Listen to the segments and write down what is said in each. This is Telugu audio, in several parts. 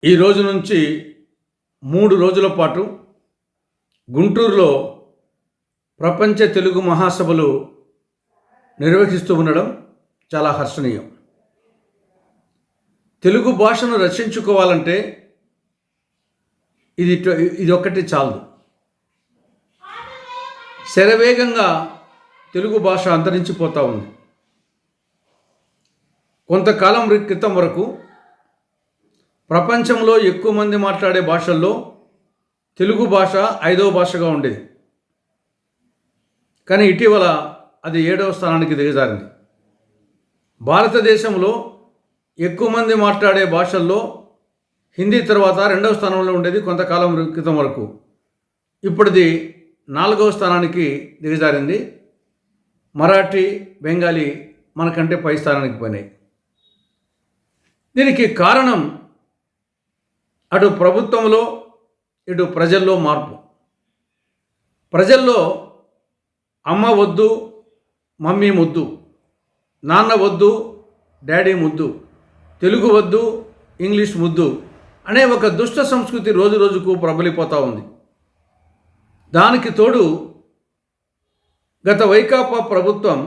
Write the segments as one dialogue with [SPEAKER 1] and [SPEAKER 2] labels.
[SPEAKER 1] ఈ రోజు నుంచి 3 రోజుల పాటు గుంటూరులో ప్రపంచ తెలుగు మహాసభలు నిర్వహిస్తూ ఉండడం చాలా హర్షణీయం. తెలుగు భాషను రక్షించుకోవాలంటే ఇది ఒక్కటి చాలదు. శరవేగంగా తెలుగు భాష అంతరించిపోతూ ఉంది. కొంతకాలం క్రితం వరకు ప్రపంచంలో ఎక్కువ మంది మాట్లాడే భాషల్లో తెలుగు భాష 5వ భాషగా ఉండేది. కానీ ఇటీవల అది 7వ స్థానానికి దిగజారింది. భారతదేశంలో ఎక్కువ మంది మాట్లాడే భాషల్లో హిందీ తర్వాత 2వ స్థానంలో ఉండేది కొంతకాలం క్రితం వరకు. ఇప్పుడుది 4వ స్థానానికి దిగజారింది. మరాఠీ, బెంగాలీ మనకంటే పై స్థానానికి పోయినాయి. దీనికి కారణం అటు ప్రభుత్వంలో ఇటు ప్రజల్లో మార్పు. ప్రజల్లో అమ్మ వద్దు, మమ్మీ ముద్దు, నాన్న వద్దు, డాడీ ముద్దు, తెలుగు వద్దు, ఇంగ్లీష్ ముద్దు అనే ఒక దుష్ట సంస్కృతి రోజు రోజుకు ప్రబలిపోతూ ఉంది. దానికి తోడు గత వైకాపా ప్రభుత్వం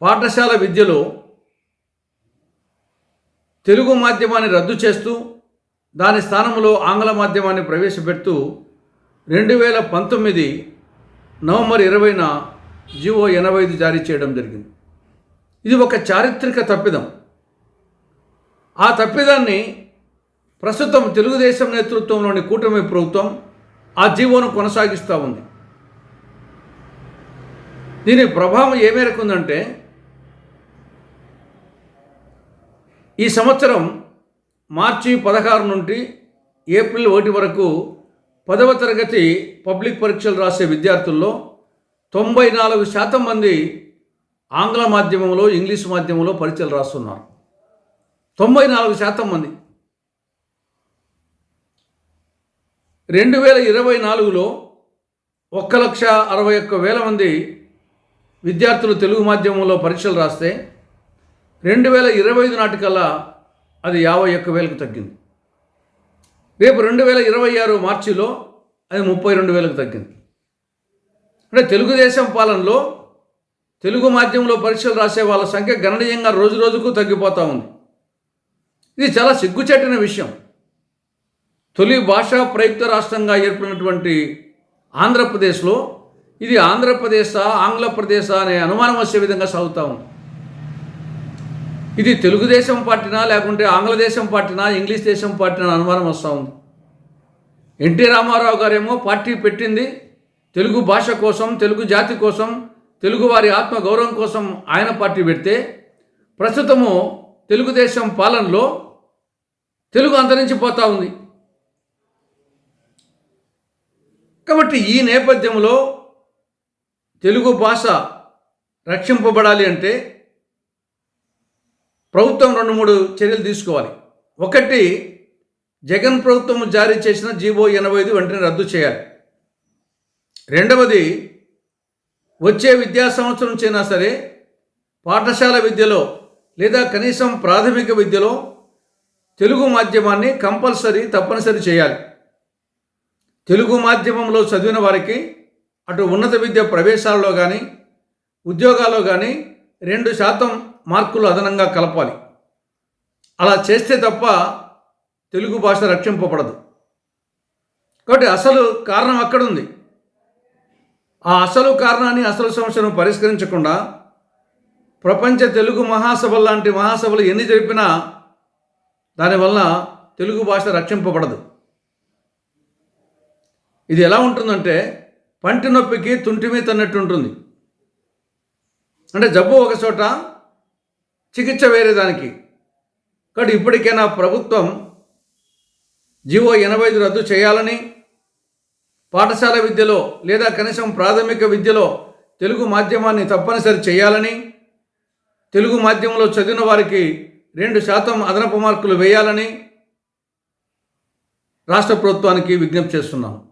[SPEAKER 1] పాఠశాల విద్యలో తెలుగు మాధ్యమాన్ని రద్దు చేస్తూ దాని స్థానంలో ఆంగ్ల మాధ్యమాన్ని ప్రవేశపెడుతూ 2019 నవంబర్ 20న జీవో 85 జారీ చేయడం జరిగింది. ఇది ఒక చారిత్రక తప్పిదం. ఆ తప్పిదాన్ని ప్రస్తుతం తెలుగుదేశం నేతృత్వంలోని కూటమి ప్రభుత్వం ఆ జీవోను కొనసాగిస్తూ ఉంది. దీని ప్రభావం ఏ మేరకు ఉందంటే, ఈ సంవత్సరం మార్చి 16 నుండి ఏప్రిల్ 1 వరకు 10వ తరగతి పబ్లిక్ పరీక్షలు రాసే విద్యార్థుల్లో 94% మంది ఆంగ్ల మాధ్యమంలో, ఇంగ్లీష్ మాధ్యమంలో పరీక్షలు రాస్తున్నారు. 94% మంది. 2024లో 1,61,000 మంది విద్యార్థులు తెలుగు మాధ్యమంలో పరీక్షలు రాస్తే 2025 నాటికల్లా అది 51,000కు తగ్గింది. రేపు 2026 మార్చిలో అది 32,000కు తగ్గింది. అంటే తెలుగుదేశం పాలనలో తెలుగు మాధ్యమంలో పరీక్షలు రాసే వాళ్ళ సంఖ్య గణనీయంగా రోజు రోజుకు తగ్గిపోతూ ఉంది. ఇది చాలా సిగ్గుచేటిన విషయం. తొలి భాషా ప్రయుక్త రాష్ట్రంగా ఏర్పడినటువంటి ఆంధ్రప్రదేశ్లో ఇది ఆంధ్రప్రదేశా, ఆంగ్లప్రదేశా అనే అనుమానం వచ్చే విధంగా సాగుతూ ఉంది. ఇది తెలుగుదేశం పార్టీనా, లేకుంటే ఆంగ్లదేశం పార్టీనా, ఇంగ్లీష్ దేశం పార్టీనా అనుమానం వస్తూ ఉంది. ఎన్టీ రామారావు గారేమో పార్టీ పెట్టింది తెలుగు భాష కోసం, తెలుగు జాతి కోసం, తెలుగు వారి ఆత్మగౌరవం కోసం ఆయన పార్టీ పెడితే, ప్రస్తుతము తెలుగుదేశం పాలనలో తెలుగు అంతరించిపోతూ ఉంది. కాబట్టి ఈ నేపథ్యంలో తెలుగు భాష రక్షింపబడాలి అంటే ప్రభుత్వం 2-3 చర్యలు తీసుకోవాలి. ఒకటి, జగన్ ప్రభుత్వం జారీ చేసిన జీవో 85 వెంటనే రద్దు చేయాలి. రెండవది, వచ్చే విద్యా సంవత్సరం అయినా సరే పాఠశాల విద్యలో లేదా కనీసం ప్రాథమిక విద్యలో తెలుగు మాధ్యమాన్ని తప్పనిసరి చేయాలి. తెలుగు మాధ్యమంలో చదివిన వారికి అటు ఉన్నత విద్య ప్రవేశాలలో కానీ ఉద్యోగాల్లో కానీ 2% మార్కులు అదనంగా కలపాలి. అలా చేస్తే తప్ప తెలుగు భాష రక్షింపబడదు. కాబట్టి అసలు కారణం అక్కడుంది. ఆ అసలు కారణాన్ని, అసలు సమస్యను పరిష్కరించకుండా ప్రపంచ తెలుగు మహాసభలు లాంటి మహాసభలు ఎన్ని జరిపినా దానివల్ల తెలుగు భాష రక్షింపబడదు. ఇది ఎలా ఉంటుందంటే, పంటి నొప్పికి తుంటిమీ తన్నట్టు ఉంటుంది. అంటే జబ్బు ఒక చోట, చికిత్స వేరే దానికి. కాబట్టి ఇప్పటికైనా ప్రభుత్వం జీవో 85 రద్దు చేయాలని, పాఠశాల విద్యలో లేదా కనీసం ప్రాథమిక విద్యలో తెలుగు మాధ్యమాన్ని తప్పనిసరి చేయాలని, తెలుగు మాధ్యమంలో చదివిన వారికి 2% అదనపు మార్కులు వేయాలని రాష్ట్ర ప్రభుత్వానికి విజ్ఞప్తి చేస్తున్నాం.